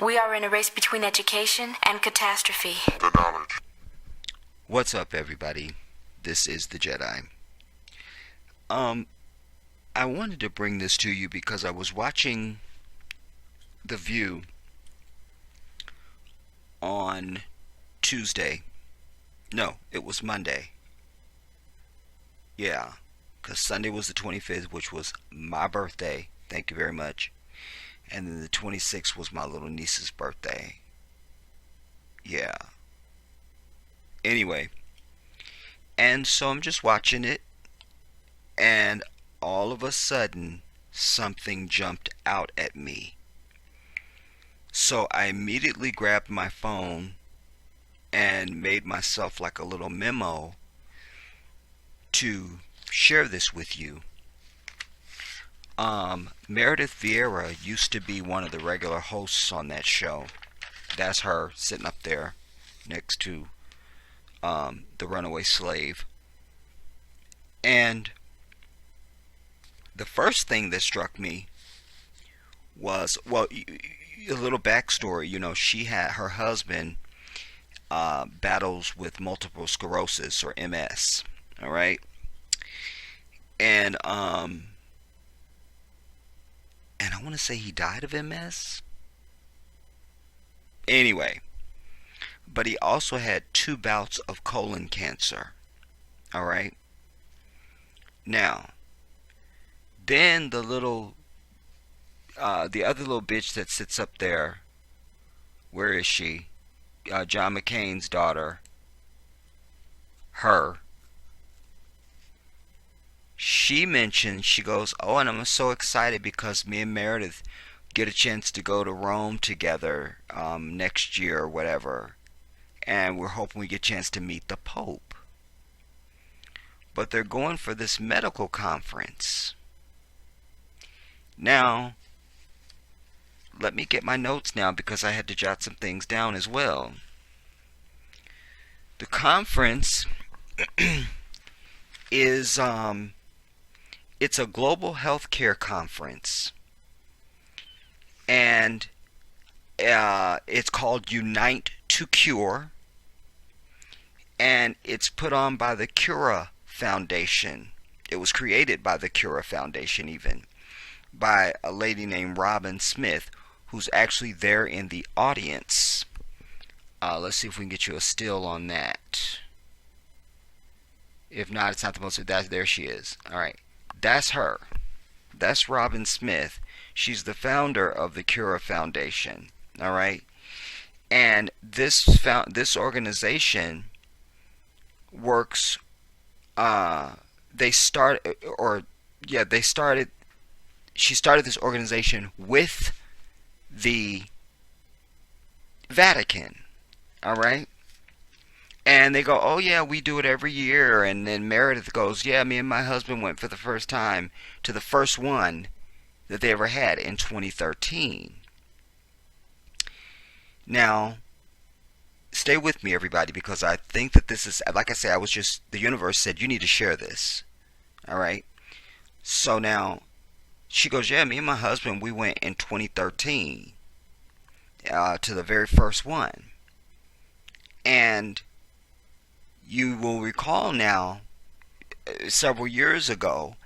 We are in a race between education and catastrophe. The knowledge. What's up, everybody? This is the Jedi. I wanted to bring this to you because I was watching The View on Tuesday. No, it was Monday. Yeah, because Sunday was the 25th, which was my birthday. Thank you very much. And then the 26th was my little niece's birthday. Yeah. Anyway. And so I'm just watching it. And all of a sudden, something jumped out at me. So I immediately grabbed my phone and made myself like a little memo to share this with you. Meredith Vieira used to be one of the regular hosts on that show. That's her sitting up there next to the runaway slave. And the first thing that struck me was, well, a little backstory. You know, she had her husband battles with multiple sclerosis, or MS. All right, and I want to say he died of MS. Anyway, but he also had 2 bouts of colon cancer. All right. Now, then the other little bitch that sits up there, where is she? John McCain's daughter. Her. She mentioned, she goes, oh, and I'm so excited because me and Meredith get a chance to go to Rome together next year or whatever. And we're hoping we get a chance to meet the Pope. But they're going for this medical conference. Now, let me get my notes now because I had to jot some things down as well. The conference is it's a global healthcare conference, and it's called Unite to Cure, and it's put on by the Cura Foundation. It was created by the Cura Foundation, even by a lady named Robin Smith, who's actually there in the audience. Let's see if we can get you a still on that. If not, it's not the most. There she is. All right. That's her. That's Robin Smith. She's the founder of the Cura Foundation. All right. And this organization works. She started this organization with the Vatican. All right. And they go, oh yeah, we do it every year. And then Meredith goes, yeah, me and my husband went for the first time to the first one that they ever had in 2013. Now, stay with me, everybody, because I think that this is, like I said, the universe said, you need to share this. All right. So now, she goes, yeah, me and my husband, we went in 2013 to the very first one. And you will recall now, several years ago,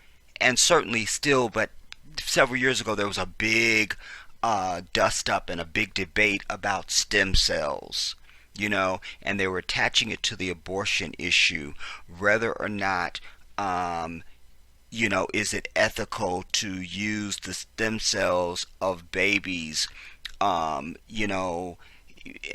and certainly still, but several years ago, there was a big dust up and a big debate about stem cells, you know, and they were attaching it to the abortion issue, whether or not, you know, is it ethical to use the stem cells of babies, you know,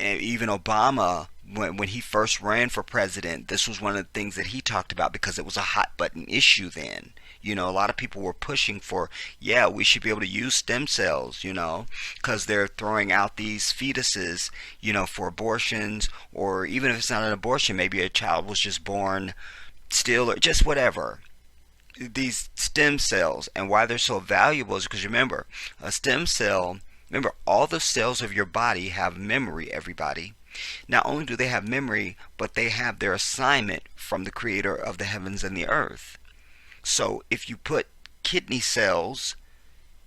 even Obama, when he first ran for president, this was one of the things that he talked about because it was a hot button issue then. You know, a lot of people were pushing for, yeah, we should be able to use stem cells, you know, because they're throwing out these fetuses, you know, for abortions, or even if it's not an abortion, maybe a child was just born still, or just whatever. These stem cells, and why they're so valuable is because, remember, a stem cell, remember, all the cells of your body have memory, everybody. Not only do they have memory, but they have their assignment from the creator of the heavens and the earth. So if you put kidney cells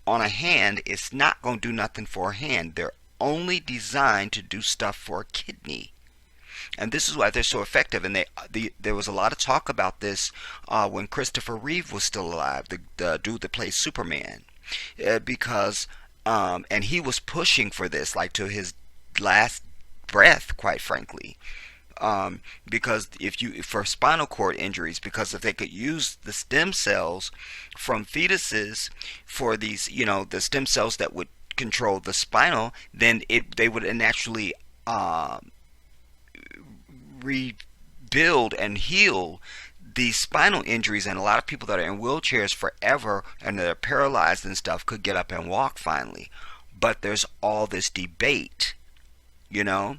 on a hand, it's not going to do nothing for a hand. They're only designed to do stuff for a kidney. And this is why they're so effective. And there was a lot of talk about this when Christopher Reeve was still alive, the dude that plays Superman, because and he was pushing for this like to his last breath, quite frankly. Because for spinal cord injuries, because if they could use the stem cells from fetuses for these, the stem cells that would control the spinal, then they would naturally rebuild and heal these spinal injuries. And a lot of people that are in wheelchairs forever and they're paralyzed and stuff could get up and walk finally. But there's all this debate, Now,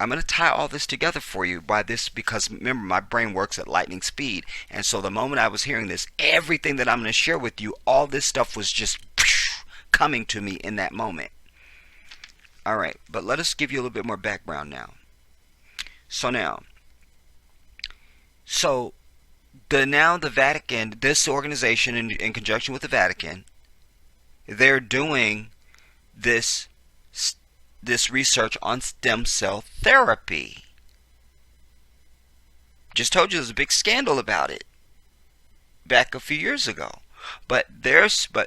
I'm going to tie all this together for you because remember, my brain works at lightning speed. And so the moment I was hearing this, everything that I'm going to share with you, all this stuff was just coming to me in that moment. All right, but let us give you a little bit more background now. So the Vatican, this organization in conjunction with the Vatican, they're doing this research on stem cell therapy. Just told you there's a big scandal about it back a few years ago. But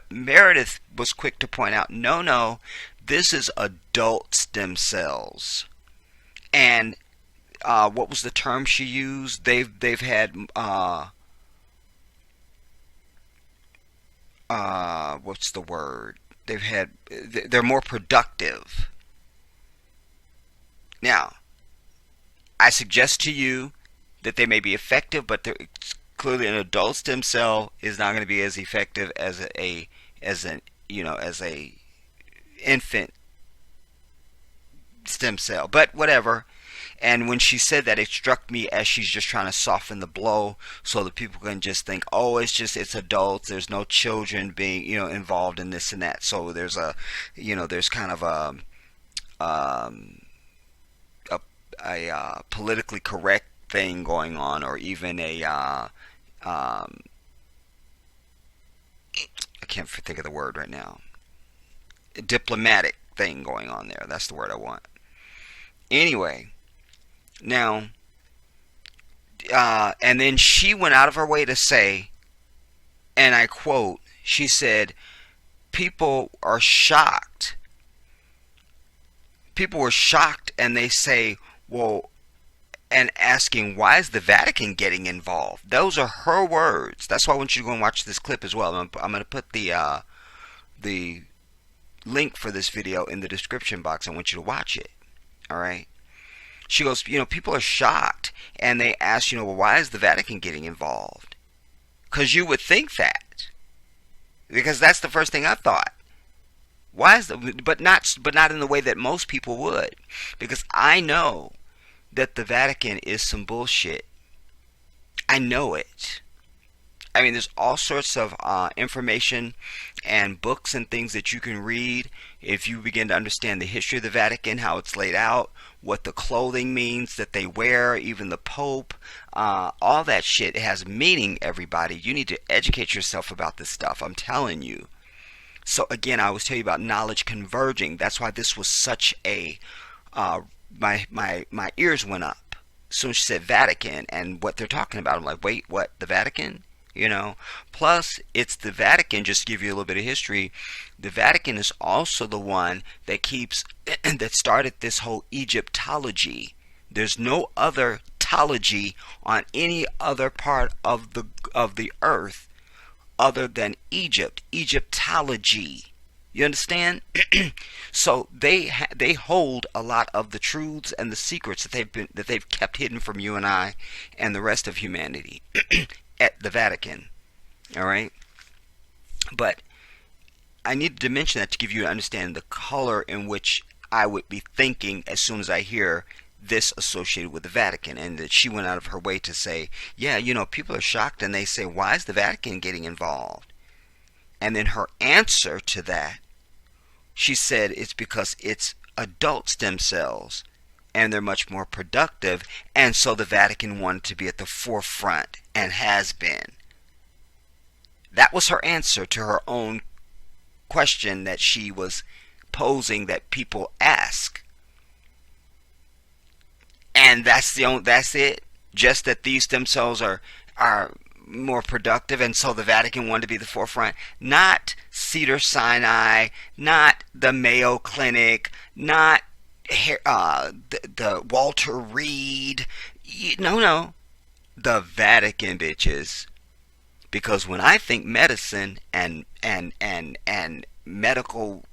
Meredith was quick to point out, no, this is adult stem cells. And what was the term she used? They've had what's the word? They're more productive. Now, I suggest to you that they may be effective, but clearly an adult stem cell is not going to be as effective as a infant stem cell. But whatever. And when she said that, it struck me as she's just trying to soften the blow so that people can just think, oh, it's adults. There's no children being involved in this and that. So there's there's kind of a politically correct thing going on, or even I can't think of the word right now. A diplomatic thing going on there. That's the word I want. Anyway, now, and then she went out of her way to say, and I quote, she said, people are shocked. People were shocked, and they say, well, and asking, why is the Vatican getting involved? Those are her words. That's why I want you to go and watch this clip as well. I'm going to put the link for this video in the description box. I want you to watch it. All right? She goes, people are shocked, and they ask, well, why is the Vatican getting involved? Because you would think that. Because that's the first thing I thought. Why is but not in the way that most people would. Because I know that the Vatican is some bullshit. I know it. I mean, there's all sorts of information and books and things that you can read if you begin to understand the history of the Vatican, how it's laid out, what the clothing means that they wear, even the Pope, all that shit. It has meaning, everybody. You need to educate yourself about this stuff. I'm telling you. So again, I was telling you about knowledge converging. That's why this was such a my ears went up as soon as she said Vatican and what they're talking about. I'm like, wait, what? The Vatican? Plus it's the Vatican. Just to give you a little bit of history, the Vatican is also the one that that started this whole Egyptology. There's no other tology on any other part of the earth other than Egyptology. You understand? So they hold a lot of the truths and the secrets that they've kept hidden from you and I and the rest of humanity at the Vatican. All right? But I needed to mention that to give you an understanding the color in which I would be thinking as soon as I hear this associated with the Vatican, and that she went out of her way to say, yeah, people are shocked, and they say, why is the Vatican getting involved? And then her answer to that, she said it's because it's adult stem cells and they're much more productive, and so the Vatican wanted to be at the forefront and has been. That was her answer to her own question that she was supposing that people ask. And that's it. Just that these stem cells are more productive, and so the Vatican wanted to be the forefront. Not Cedars-Sinai, not the Mayo Clinic, not the Walter Reed. No, the Vatican, bitches. Because when I think medicine and medical,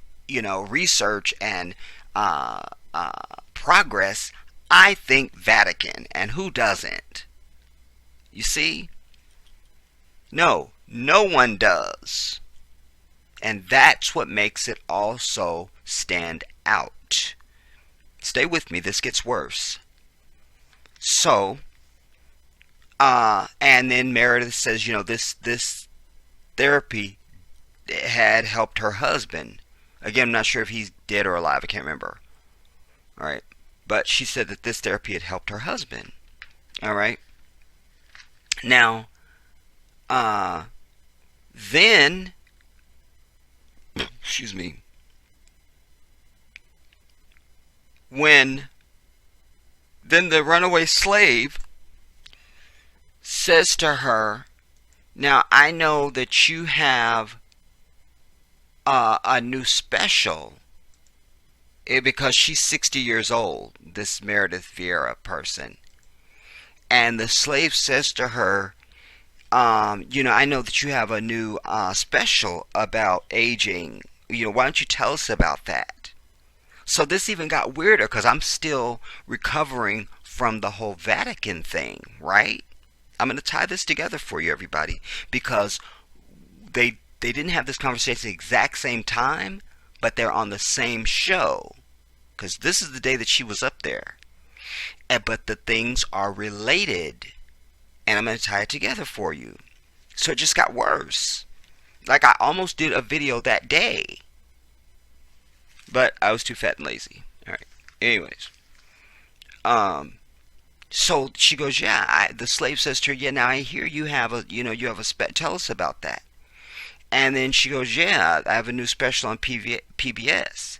research and progress, I think Vatican. And who doesn't? You see? No one does. And that's what makes it also stand out. Stay with me, this gets worse. So, and then Meredith says, this therapy had helped her husband. Again, I'm not sure if he's dead or alive, I can't remember. Alright, but she said that this therapy had helped her husband. Alright. Now, then, excuse me, then the runaway slave says to her, now I know that you have a new special, because she's 60 years old, this Meredith Vieira person. And the slave says to her, I know that you have a new special about aging. Why don't you tell us about that? So this even got weirder because I'm still recovering from the whole Vatican thing, right? I'm going to tie this together for you, everybody, because they didn't have this conversation at the exact same time, but they're on the same show, because this is the day that she was up there. But the things are related, and I'm going to tie it together for you. So it just got worse. Like, I almost did a video that day, but I was too fat and lazy. Alright, anyways. So she goes, the slave says to her, now I hear you have a, tell us about that. And then she goes, I have a new special on PBS,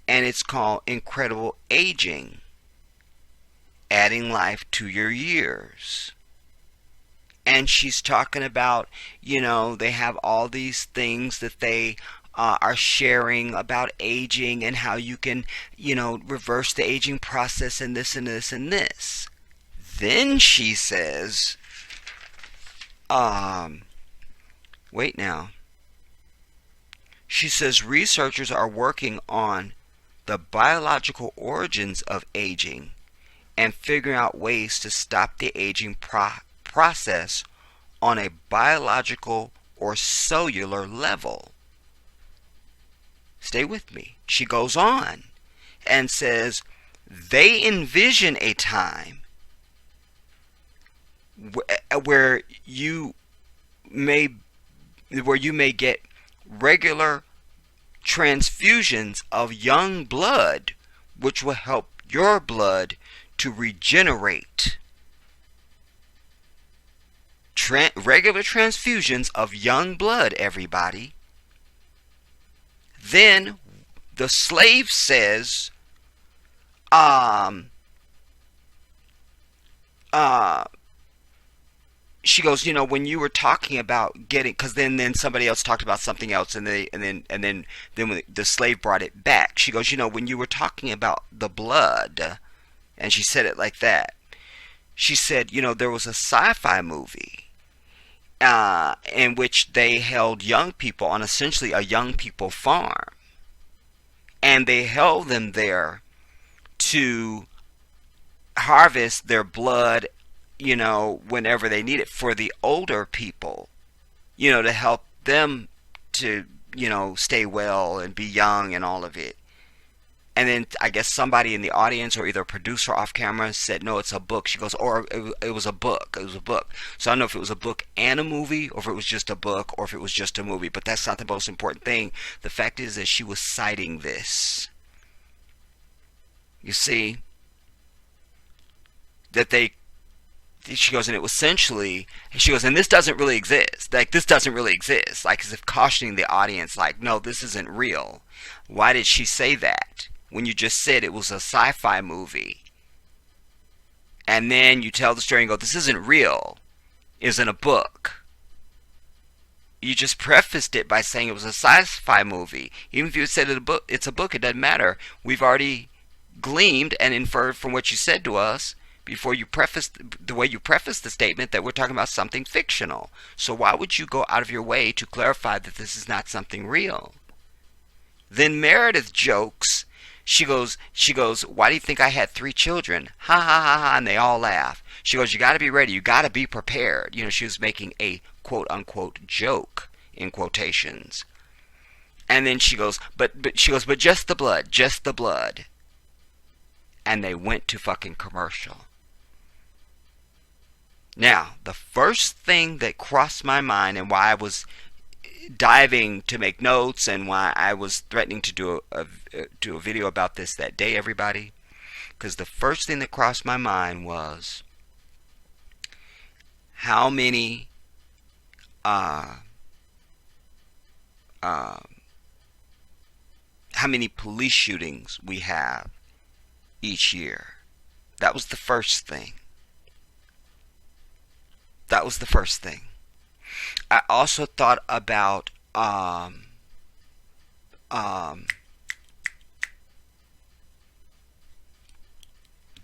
and it's called Incredible Aging, Adding Life to Your Years. And she's talking about, they have all these things that they are sharing about aging and how you can, reverse the aging process and this and this and this. Then she says, wait now. She says researchers are working on the biological origins of aging and figuring out ways to stop the aging process on a biological or cellular level. Stay with me. She goes on and says they envision a time where you may get regular transfusions of young blood, which will help your blood to regenerate. Regular transfusions of young blood, everybody. Then the slave says, she goes, when you were talking about getting, because then somebody else talked about something else, and then when the slave brought it back, she goes, when you were talking about the blood, and she said it like that. She said, there was a sci-fi movie in which they held young people on essentially a young people farm, and they held them there to harvest their blood, whenever they need it, for the older people, to help them to, stay well and be young and all of it. And then I guess somebody in the audience, or either a producer off camera, said, no, it's a book. She goes, or it was a book. It was a book. So I don't know if it was a book and a movie, or if it was just a book, or if it was just a movie. But that's not the most important thing. The fact is that she was citing this. You see? That she goes, and it was essentially, she goes, and this doesn't really exist. Like, this doesn't really exist. Like, as if cautioning the audience, like, no, this isn't real. Why did she say that when you just said it was a sci-fi movie? And then you tell the story and go, this isn't real. It was in a book. You just prefaced it by saying it was a sci-fi movie. Even if you said it's a book, it doesn't matter. We've already gleaned and inferred from what you said to us before you prefaced the way you prefaced the statement that we're talking about something fictional. So why would you go out of your way to clarify that this is not something real? Then Meredith jokes. She goes, why do you think I had 3 children? Ha ha ha ha, and they all laugh. She goes, you got to be ready. You got to be prepared. You know, she was making a quote unquote joke in quotations. And then she goes, but just the blood, just the blood. And they went to fucking commercial. Now, the first thing that crossed my mind and why I was diving to make notes and why I was threatening to do a video about this that day, everybody, because the first thing that crossed my mind was how many police shootings we have each year. That was the first thing. That was the first thing. I also thought about the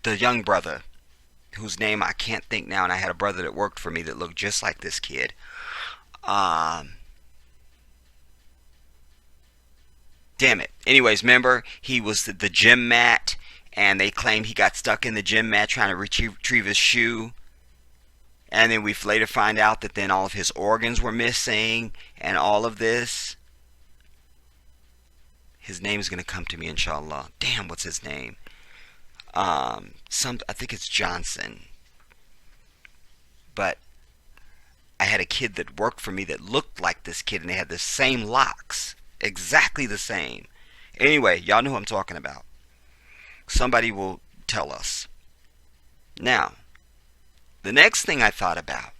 young brother whose name I can't think now, and I had a brother that worked for me that looked just like this kid. Damn it. Anyways, remember, he was the gym mat, and they claimed he got stuck in the gym mat trying to retrieve his shoe. And then we later find out that then all of his organs were missing and all of this. His name is going to come to me, inshallah. Damn, what's his name? I think it's Johnson. But I had a kid that worked for me that looked like this kid, and they had the same locks. Exactly the same. Anyway, y'all know who I'm talking about. Somebody will tell us. Now, the next thing I thought about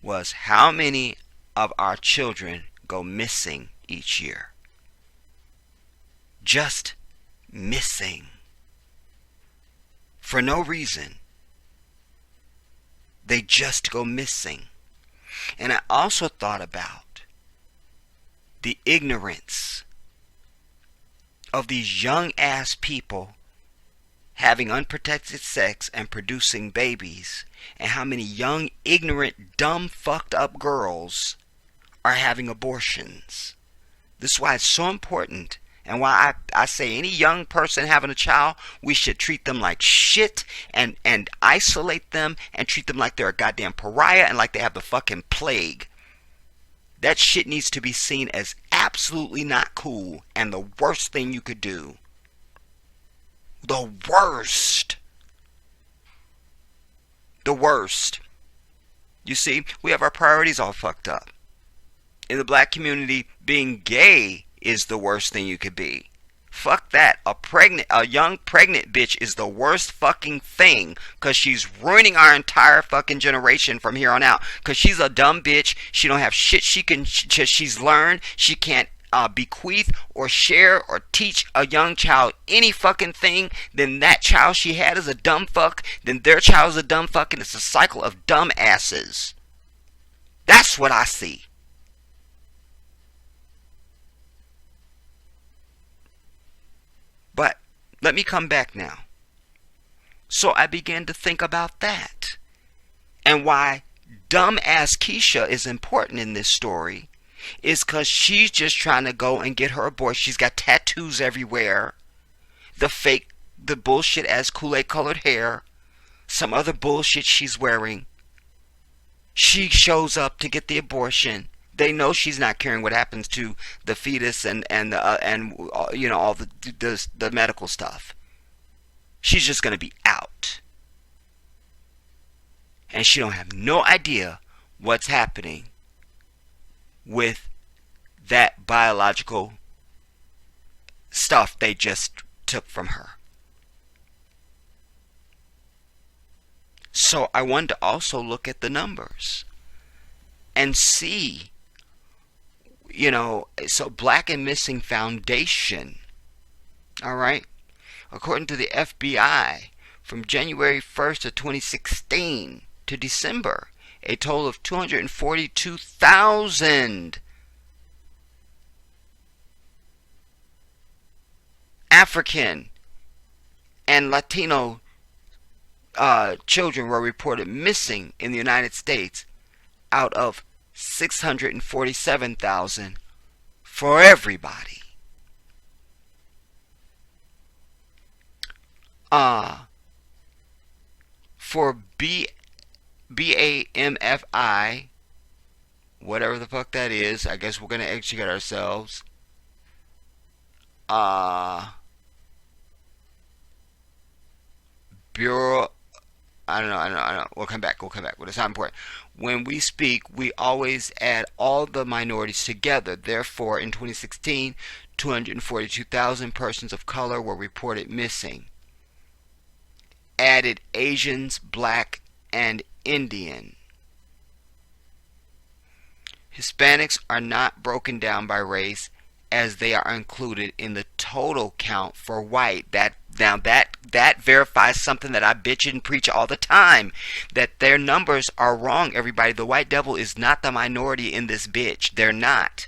was how many of our children go missing each year. Just missing. For no reason. They just go missing. And I also thought about the ignorance of these young ass people having unprotected sex and producing babies, and how many young, ignorant, dumb, fucked up girls are having abortions. This is why it's so important, and why I say any young person having a child, we should treat them like shit and isolate them and treat them like they're a goddamn pariah and like they have the fucking plague. That shit needs to be seen as absolutely not cool and the worst thing you could do. The worst. The worst. You see, we have our priorities all fucked up. In the black community, being gay is the worst thing you could be. Fuck that. A young pregnant bitch is the worst fucking thing, because she's ruining our entire fucking generation from here on out. Because she's a dumb bitch. She don't have shit she's learned. She can't bequeath or share or teach a young child any fucking thing. Then that child she had is a dumb fuck. Then their child is a dumb fuck, and it's a cycle of dumb asses. That's what I see. But let me come back now. So I began to think about that, and why dumb ass Keisha is important in this story is because she's just trying to go and get her abortion. She's got tattoos everywhere, the bullshit as Kool-Aid colored hair, some other bullshit she's wearing. She shows up to get the abortion. They know she's not caring what happens to the fetus and you know, all the medical stuff. She's just going to be out, and she don't have no idea what's happening with that biological stuff they just took from her. So I wanted to also look at the numbers and see, so Black and Missing Foundation, all right, according to the FBI, from January 1st of 2016 to December, a total of 242,000 African and Latino children were reported missing in the United States out of 647,000 for everybody. For BAMFI, whatever the fuck that is, I guess we're gonna educate ourselves. Bureau, I don't know. We'll come back. But it's not important. When we speak, we always add all the minorities together. Therefore, in 2016, 242,000 persons of color were reported missing. Added Asians, Black, and Indian. Hispanics are not broken down by race, as they are included in the total count for white. That verifies something that I bitch and preach all the time, that their numbers are wrong, everybody. The white devil is not the minority in this bitch. They're not.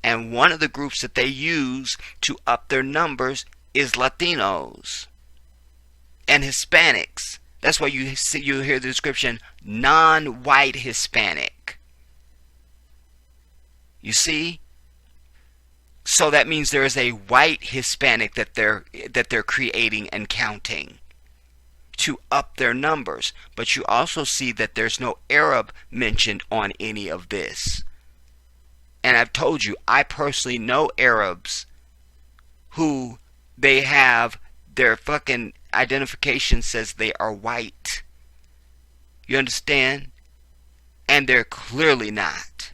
And one of the groups that they use to up their numbers is Latinos and Hispanics. That's why you hear the description non-white Hispanic. You see? So that means there is a white Hispanic that they're creating and counting to up their numbers. But you also see that there's no Arab mentioned on any of this. And I've told you, I personally know Arabs who they have their fucking identification says they are white. You understand? And they're clearly not.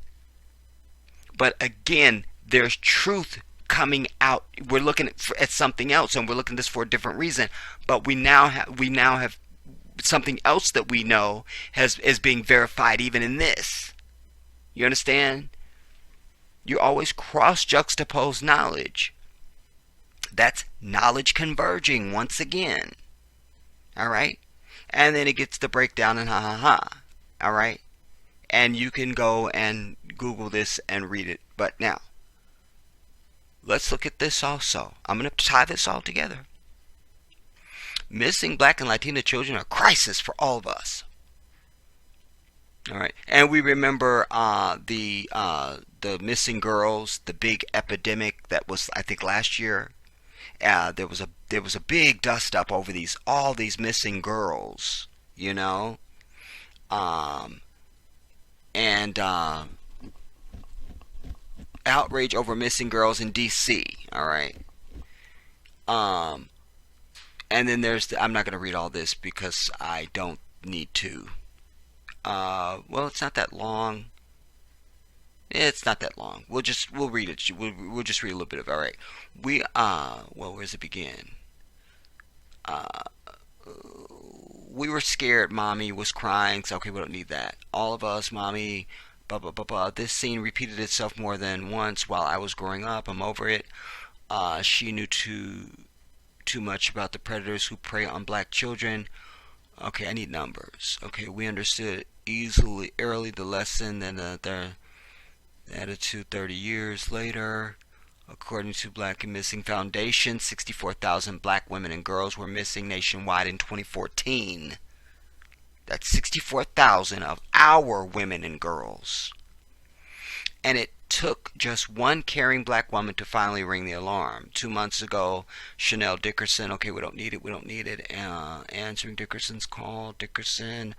But again, there's truth coming out. We're looking at something else, and we're looking at this for a different reason. But we now have something else that we know is being verified even in this. You understand? You always cross-juxtapose knowledge. That's knowledge converging once again. Alright? And then it gets the breakdown and ha. Alright? And you can go and Google this and read it. But now, let's look at this also. I'm going to tie this all together. Missing Black and Latina children are a crisis for all of us. Alright? And we remember the missing girls, the big epidemic that was, I think, last year. There was a big dust up over all these missing girls, and outrage over missing girls in D.C. All right, and then there's I'm not going to read all this because I don't need to. Well, it's not that long. It's not that long. We'll read it. We'll just read a little bit of it. All right. Well, where's it begin? We were scared. Mommy was crying. So, okay, we don't need that. All of us, mommy, blah, blah, blah, blah. This scene repeated itself more than once while I was growing up. I'm over it. She knew too much about the predators who prey on black children. Okay, I need numbers. Okay, we understood early the lesson, and their attitude 30 years later. According to Black and Missing Foundation, 64,000 black women and girls were missing nationwide in 2014. That's 64,000 of our women and girls. And it took just one caring black woman to finally ring the alarm. 2 months ago, Chanel Dickerson, okay, we don't need it. Answering Dickerson's call. Dickerson,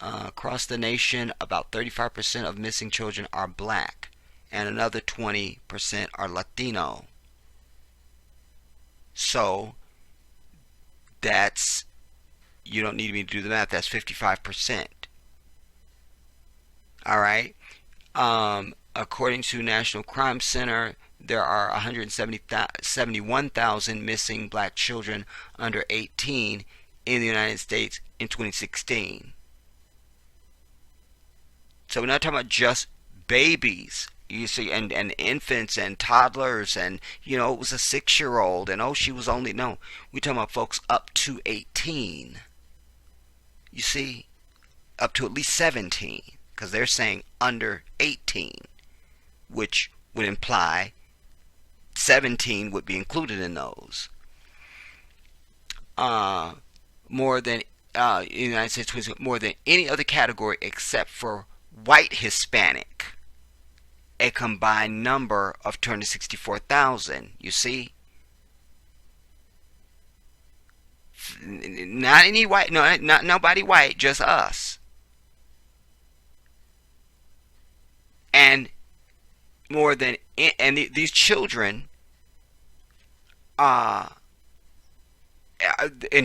across the nation, about 35% of missing children are black, and another 20% are Latino. So, that's, you don't need me to do the math, that's 55%. Alright? According to National Crime Center, there are 171,000 missing black children under 18 in the United States in 2016. So we're not talking about just babies, you see, and infants and toddlers, and it was a 6-year-old, and she was only, no, we're talking about folks up to 18. You see, up to at least 17, because they're saying under 18, which would imply 17 would be included in those. More than United States, more than any other category except for white Hispanic, a combined number of 264,000. You see, not any white, no, not nobody white, just us. And more than, and these children, in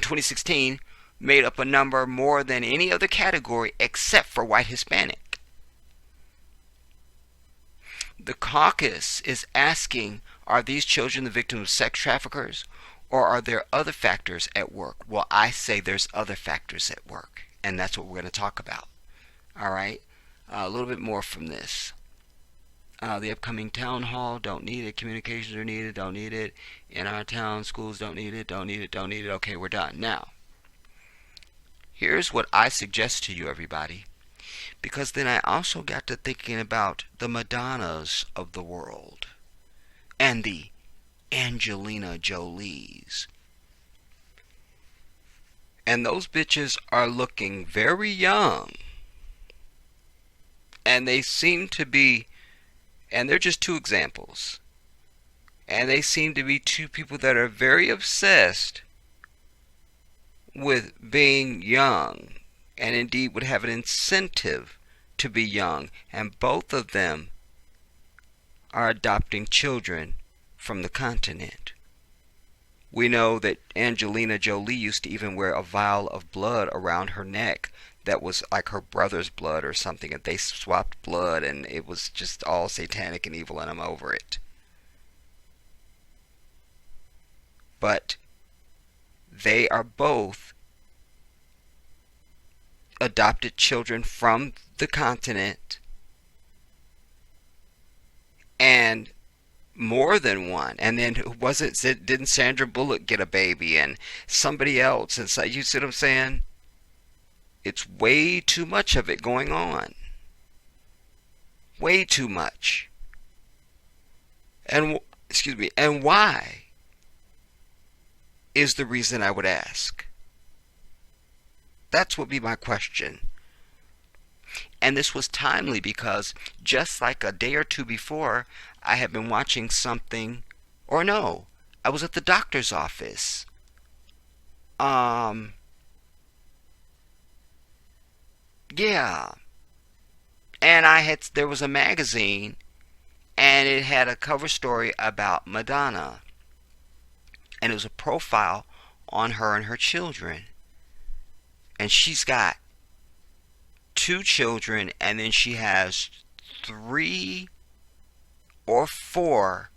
2016, made up a number more than any other category except for white Hispanic. The caucus is asking, are these children the victims of sex traffickers, or are there other factors at work? Well, I say there's other factors at work, and that's what we're going to talk about. All right? A little bit more from this. The upcoming town hall, don't need it. Communications are needed, don't need it. In our town, schools don't need it, don't need it, don't need it. Okay, we're done. Now, here's what I suggest to you, everybody. Because then I also got to thinking about the Madonnas of the world. And the Angelina Jolies. And those bitches are looking very young. And they seem to be, and they're just two examples. And they seem to be two people that are very obsessed with being young, and indeed would have an incentive to be young. And both of them are adopting children from the continent. We know that Angelina Jolie used to even wear a vial of blood around her neck that was like her brother's blood or something, and they swapped blood, and it was just all satanic and evil, and I'm over it. But they are both adopted children from the continent, and more than one. And then didn't Sandra Bullock get a baby, and somebody else, and so, you see what I'm saying? It's way too much of it going on. Way too much. And and why is the reason I would ask. That's what would be my question. And this was timely because just like a day or two before, I had been watching something, or no, I was at the doctor's office. Yeah. And there was a magazine, and it had a cover story about Madonna. And it was a profile on her and her children. And she's got 2 children, and then she has 3 or 4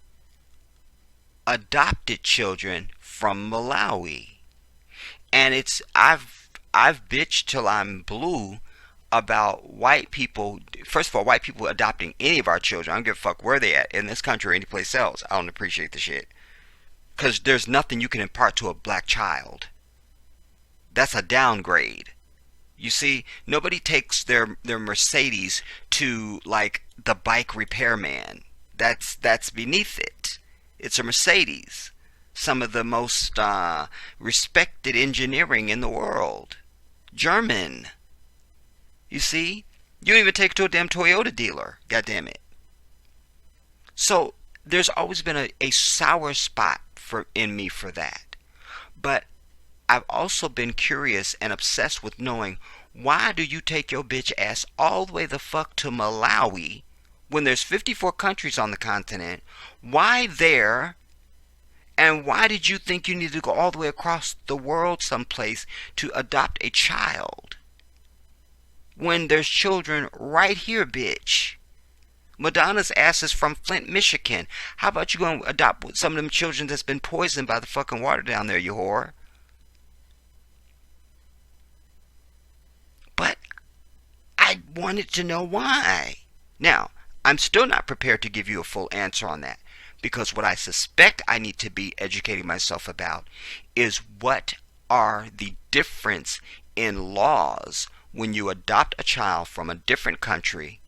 adopted children from Malawi. And I've bitched till I'm blue about white people. First of all, white people adopting any of our children. I don't give a fuck where they at, in this country or anyplace else. I don't appreciate the shit. Because there's nothing you can impart to a black child. That's a downgrade. You see, nobody takes their Mercedes to, like, the bike repairman. That's beneath it. It's a Mercedes. Some of the most respected engineering in the world. German. You see? You don't even take it to a damn Toyota dealer. God damn it. So, there's always been a sour spot in me for that. But I've also been curious and obsessed with knowing, why do you take your bitch ass all the way the fuck to Malawi when there's 54 countries on the continent? Why there? And why did you think you needed to go all the way across the world someplace to adopt a child? When there's children right here, bitch. Madonna's ass is from Flint, Michigan. How about you go and adopt some of them children that's been poisoned by the fucking water down there, you whore? I wanted to know why. Now, I'm still not prepared to give you a full answer on that, because what I suspect I need to be educating myself about is what are the difference in laws when you adopt a child from a different country.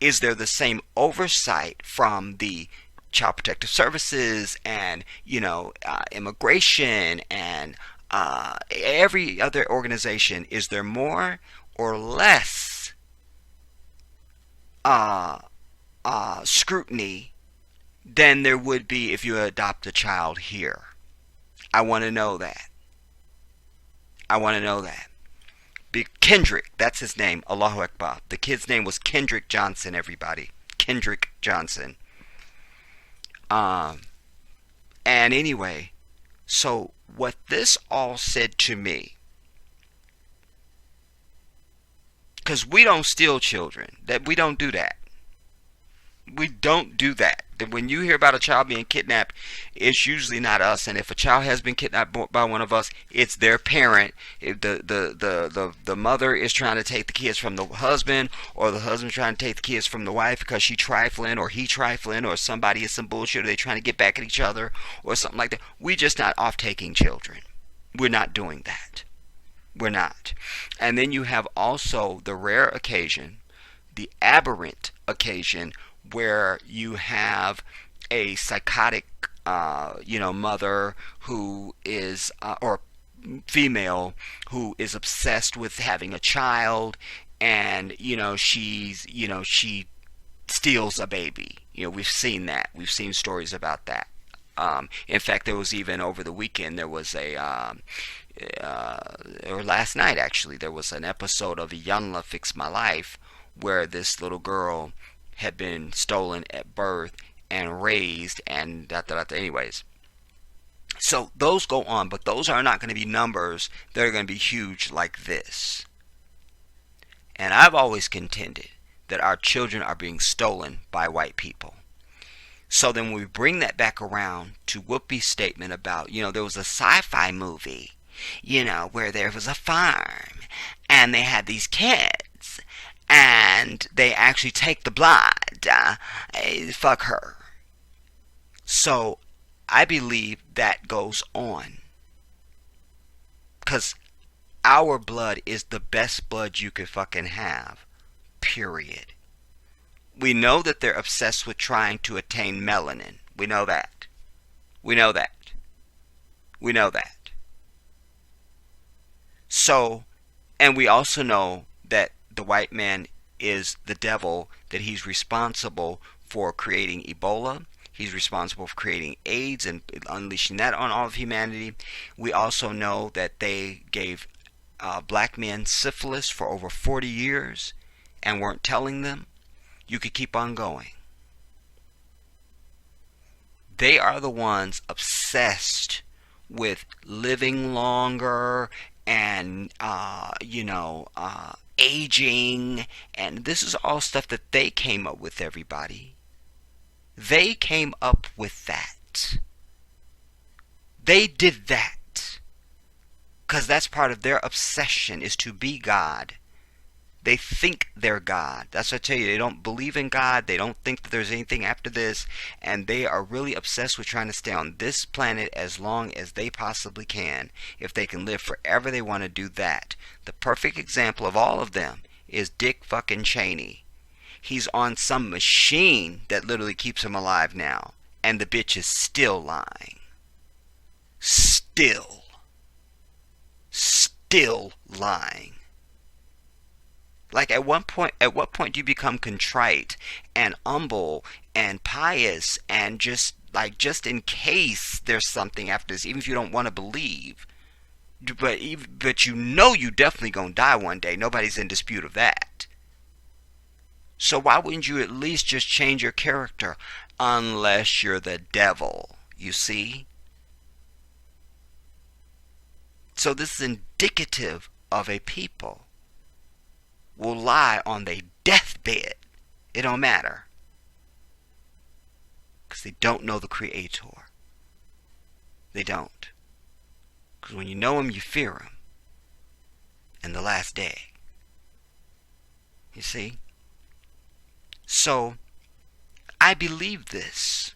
Is there the same oversight from the Child Protective Services and, immigration and every other organization? Is there more or less scrutiny than there would be if you adopt a child here? I want to know that. Kendrick, that's his name. Allahu Akbar. The kid's name was Kendrick Johnson, everybody. Kendrick Johnson. And anyway, so what this all said to me, because we don't steal children. That we don't do that. We don't do that. When you hear about a child being kidnapped, it's usually not us. And if a child has been kidnapped by one of us, it's their parent. If the mother is trying to take the kids from the husband, or the husband trying to take the kids from the wife because she trifling, or he trifling, or somebody is some bullshit, or they trying to get back at each other, or something like that. We just not off taking children. We're not doing that. We're not. And then you have also the rare occasion, the aberrant occasion, where you have a psychotic, mother who is, or female who is obsessed with having a child, and she steals a baby. We've seen that. We've seen stories about that. In fact, there was even over the weekend there was or last night actually, there was an episode of Yanla Fix My Life where this little girl had been stolen at birth and raised and anyways. So those go on, but those are not going to be numbers that are going to be huge like this. And I've always contended that our children are being stolen by white people. So then we bring that back around to Whoopi's statement about, there was a sci-fi movie, where there was a farm and they had these kids and they actually take the blood. Fuck her. So I believe that goes on. Because our blood is the best blood you could fucking have. Period. We know that they're obsessed with trying to attain melanin. We know that. So, and we also know that the white man is the devil, that he's responsible for creating Ebola. He's responsible for creating AIDS and unleashing that on all of humanity. We also know that they gave black men syphilis for over 40 years and weren't telling them. You could keep on going. They are the ones obsessed with living longer and, aging. And this is all stuff that they came up with, everybody. They came up with that. They did that. Because that's part of their obsession, is to be God. They think they're God. That's what I tell you. They don't believe in God. They don't think that there's anything after this. And they are really obsessed with trying to stay on this planet as long as they possibly can. If they can live forever, they want to do that. The perfect example of all of them is Dick fucking Cheney. He's on some machine that literally keeps him alive now. And the bitch is still lying. Still lying. Like at what point do you become contrite and humble and pious and just in case there's something after this, even if you don't want to believe, but you definitely gonna die one day. Nobody's in dispute of that. So why wouldn't you at least just change your character, unless you're the devil? You see? So this is indicative of a people will lie on their deathbed. It don't matter. Because they don't know the Creator. They don't. Because when you know Him, you fear Him. And the last day. You see? So, I believe this.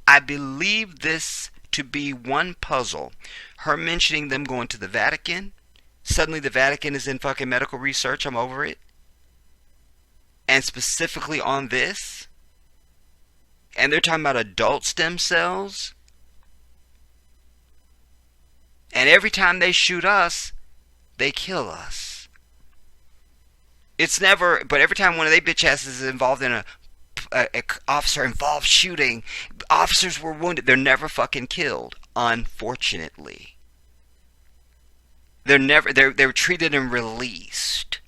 I believe this to be one puzzle. Her mentioning them going to the Vatican. Suddenly the Vatican is in fucking medical research. I'm over it. And specifically on this. And they're talking about adult stem cells. And every time they shoot us, they kill us. It's never, but every time one of they bitch asses is involved in a officer involved shooting, officers were wounded. They're never fucking killed, unfortunately. They're treated and released.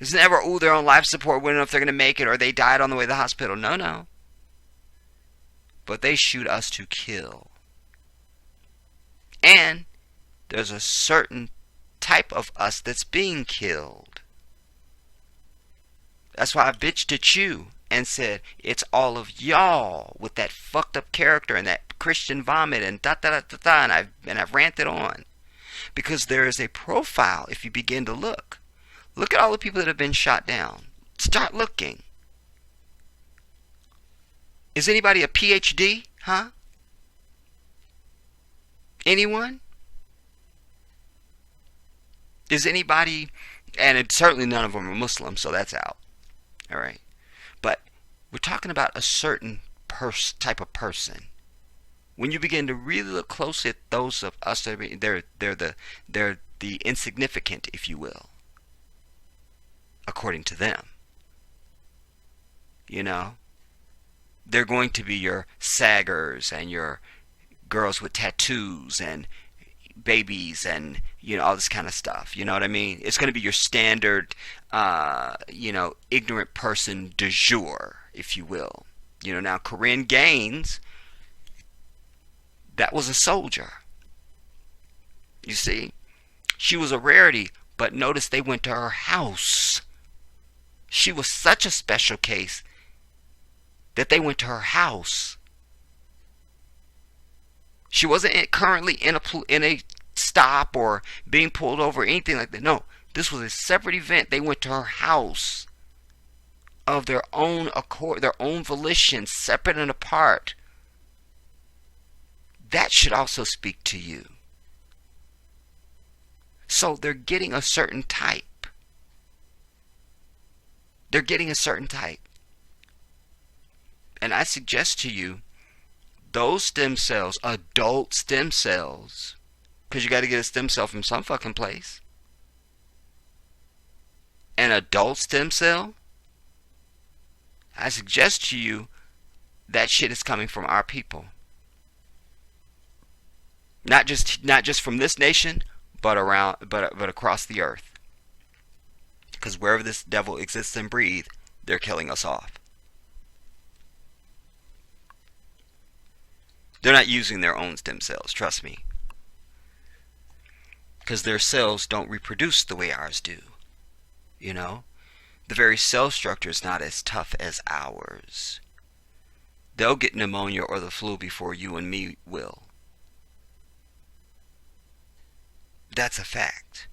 It's never, oh, they're on life support, we don't know if they're going to make it, or they died on the way to the hospital. No. But they shoot us to kill. And there's a certain type of us that's being killed. That's why I bitched at you and said, it's all of y'all with that fucked up character and that Christian vomit and and I've ranted on. Because there is a profile if you begin to look. Look at all the people that have been shot down. Start looking. Is anybody a PhD? Huh? Anyone? Is anybody, and certainly none of them are Muslim, so that's out. Alright. But we're talking about a certain type of person. When you begin to really look closely at those of us, they're the insignificant, if you will. According to them. You know? They're going to be your saggers and your girls with tattoos and babies and, you know, all this kind of stuff. You know what I mean? It's going to be your standard, ignorant person du jour, if you will. You know, now Corinne Gaines, that was a soldier. You see? She was a rarity, but notice they went to her house. She was such a special case that they went to her house. She wasn't currently in a stop or being pulled over or anything like that. No, this was a separate event. They went to her house of their own accord, their own volition, separate and apart. That should also speak to you. So they're getting a certain type. They're getting a certain type. And I suggest to you, those stem cells, adult stem cells, because you got to get a stem cell from some fucking place. An adult stem cell, I suggest to you, that shit is coming from our people. Not just from this nation, but across the earth. Because wherever this devil exists and breathes, they're killing us off. They're not using their own stem cells, trust me. Because their cells don't reproduce the way ours do. You know? The very cell structure is not as tough as ours. They'll get pneumonia or the flu before you and me will. That's a fact.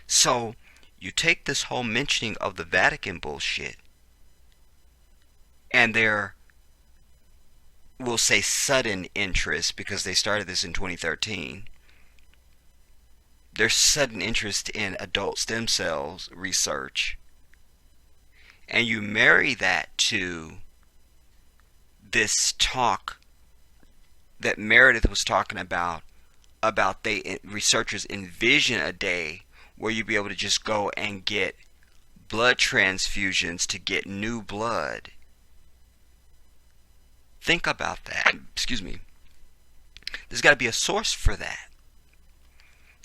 So, you take this whole mentioning of the Vatican bullshit, and their, we'll say, sudden interest, because they started this in 2013, their sudden interest in adult stem cells research, and you marry that to this talk that Meredith was talking about researchers envision a day where you'll be able to just go and get blood transfusions to get new blood. Think about that. Excuse me. There's got to be a source for that.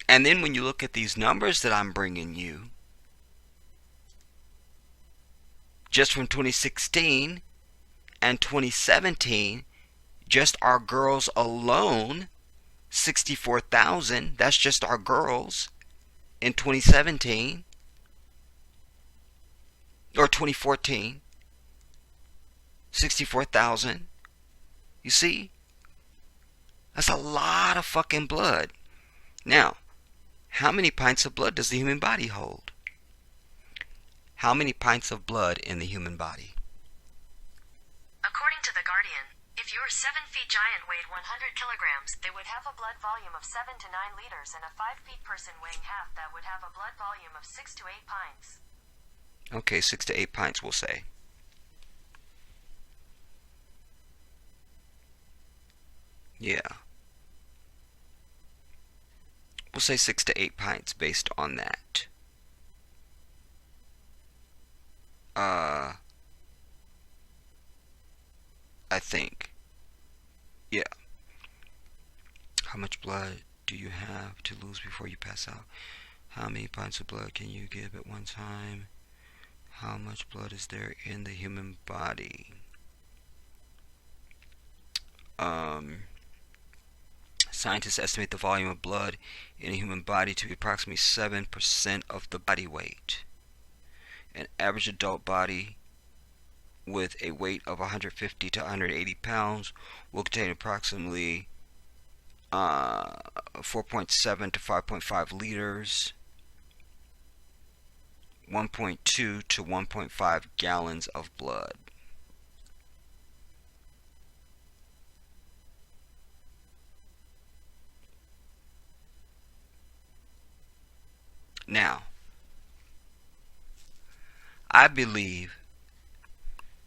And then when you look at these numbers that I'm bringing you, just from 2016 and 2017, just our girls alone, 64,000, that's just our girls in 2017 or 2014, 64,000. You see? That's a lot of fucking blood. Now, How many pints of blood does the human body hold? How many pints of blood in the human body? According to The Guardian, if your 7-feet giant weighed 100 kilograms, they would have a blood volume of 7 to 9 liters, and a 5-feet person weighing half that would have a blood volume of 6 to 8 pints. Okay, 6 to 8 pints, we'll say. Yeah. We'll say 6 to 8 pints based on that. I think. Yeah. How much blood do you have to lose before you pass out? How many pints of blood can you give at one time? How much blood is there in the human body? Scientists estimate the volume of blood in a human body to be approximately 7% of the body weight. An average adult body with a weight of 150 to 180 pounds will contain approximately 4.7 to 5.5 liters, 1.2 to 1.5 gallons of blood. Now, I believe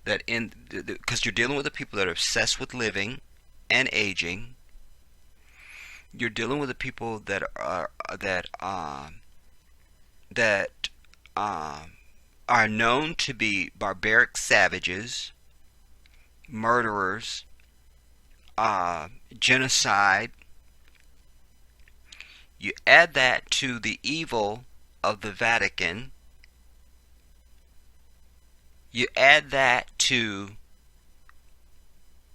that because you're dealing with the people that are obsessed with living and aging, you're dealing with the people that are known to be barbaric savages, murderers, genocide. You add that to the evil of the Vatican. You add that to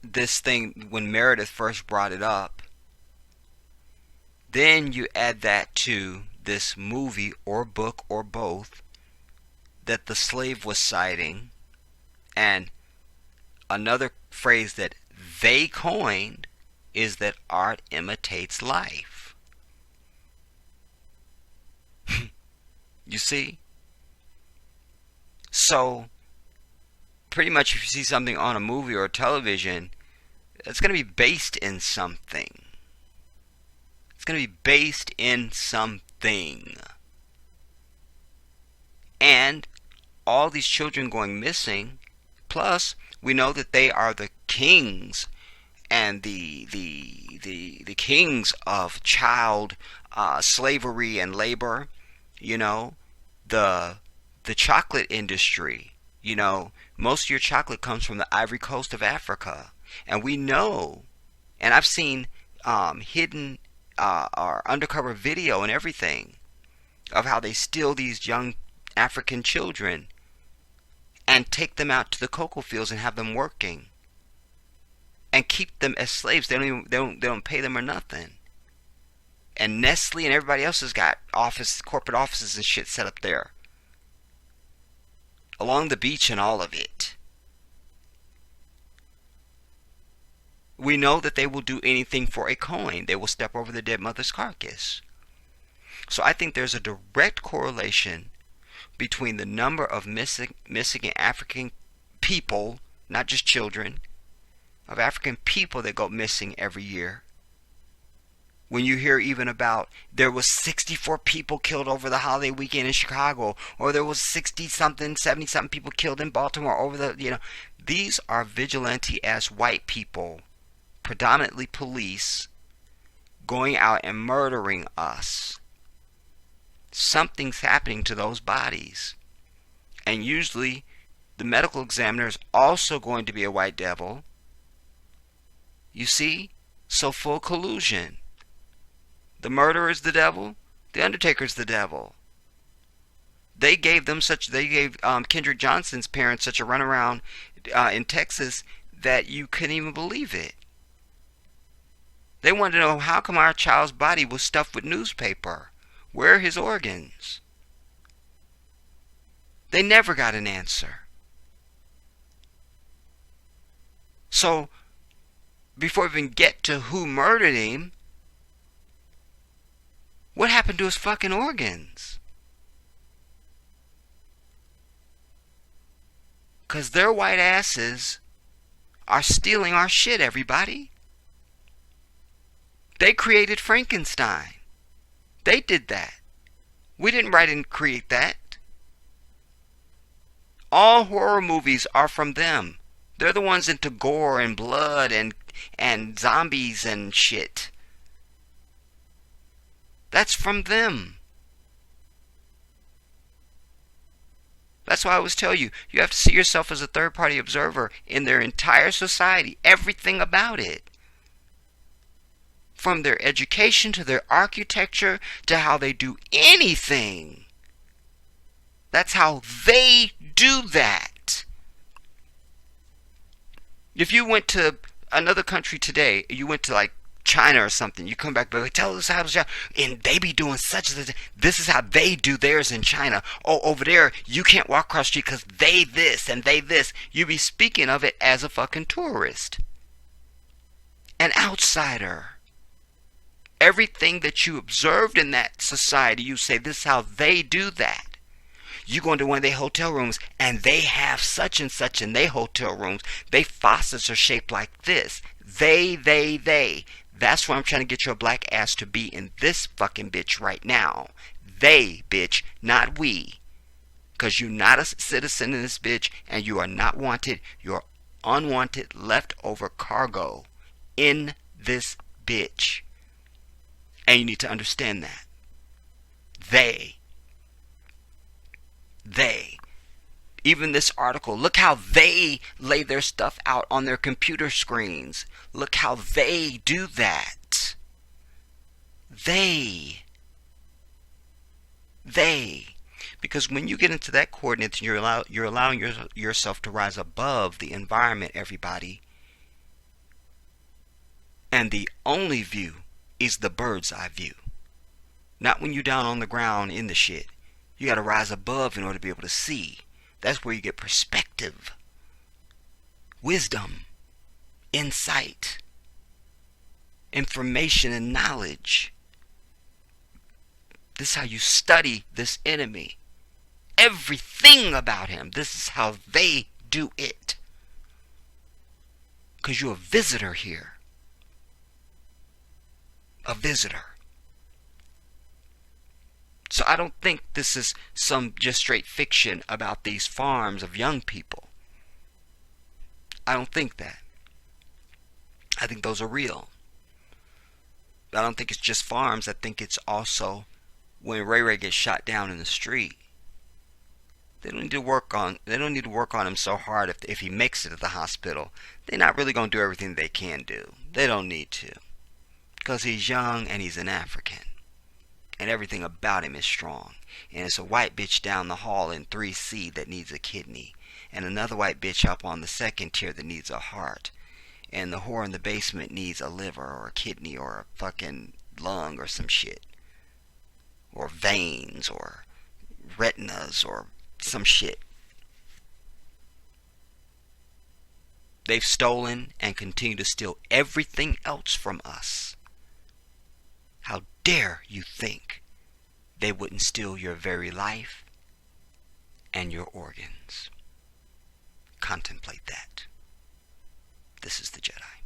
this thing when Meredith first brought it up. Then you add that to this movie or book or both that the slave was citing, and another phrase that they coined is that art imitates life. You see? So, pretty much if you see something on a movie or television, it's going to be based in something. It's going to be based in something. And all these children going missing, plus we know that they are the kings and the kings of child slavery and labor. You know, the chocolate industry. You know, most of your chocolate comes from the Ivory Coast of Africa, and we know, and I've seen hidden or undercover video and everything of how they steal these young African children and take them out to the cocoa fields and have them working and keep them as slaves. They don't pay them or nothing. And Nestle and everybody else has got corporate offices and shit set up there along the beach and all of it. We know that they will do anything for a coin. They will step over the dead mother's carcass. So I think there's a direct correlation between the number of missing African people, not just children, of African people that go missing every year. When you hear even about there was 64 people killed over the holiday weekend in Chicago, or there was 60-something, 70-something people killed in Baltimore over the, these are vigilante-ass white people, predominantly police, going out and murdering us. Something's happening to those bodies. And usually the medical examiner is also going to be a white devil. You see? So full collusion. The murderer is the devil. The undertaker's the devil. They gave Kendrick Johnson's parents such a runaround in Texas that you couldn't even believe it. They wanted to know, how come our child's body was stuffed with newspaper? Where are his organs? They never got an answer. So, before we even get to who murdered him, What happened to his fucking organs? Because their white asses are stealing our shit, everybody. They created Frankenstein. They did that. We didn't write and create that. All horror movies are from them. They're the ones into gore and blood and zombies and shit. That's from them. That's why I always tell you, you have to see yourself as a third-party observer in their entire society, everything about it. From their education to their architecture to how they do anything. That's how they do that. If you went to another country today, you went to like China or something, you come back, but tell us how, and they be doing such as this is how they do theirs in China. Oh, over there you can't walk across the street because they this and they this. You be speaking of it as a fucking tourist, an outsider. Everything that you observed in that society, you say this is how they do that. You go into one of their hotel rooms and they have such and such in their hotel rooms. They faucets are shaped like this. They. That's why I'm trying to get your black ass to be in this fucking bitch right now. They, bitch, not we. Because you're not a citizen in this bitch and you are not wanted. You're unwanted leftover cargo in this bitch. And you need to understand that. They. Even this article, look how they lay their stuff out on their computer screens. Look how they do that. They. Because when you get into that coordinate, you're allowing yourself to rise above the environment, everybody. And the only view is the bird's eye view. Not when you're down on the ground in the shit. You got to rise above in order to be able to see. That's where you get perspective, wisdom, insight, information, and knowledge. This is how you study this enemy. Everything about him. This is how they do it. Because you're a visitor here. A visitor. So I don't think this is some just straight fiction about these farms of young people. I don't think that. I think those are real. I don't think it's just farms. I think it's also when Ray Ray gets shot down in the street. They don't need to work on him so hard if he makes it to the hospital. They're not really going to do everything they can do. They don't need to. Because he's young and he's an African. And everything about him is strong. And it's a white bitch down the hall in 3C that needs a kidney. And another white bitch up on the second tier that needs a heart. And the whore in the basement needs a liver or a kidney or a fucking lung or some shit. Or veins or retinas or some shit. They've stolen and continue to steal everything else from us. How dare you think they wouldn't steal your very life and your organs? Contemplate that. This is the Jedi.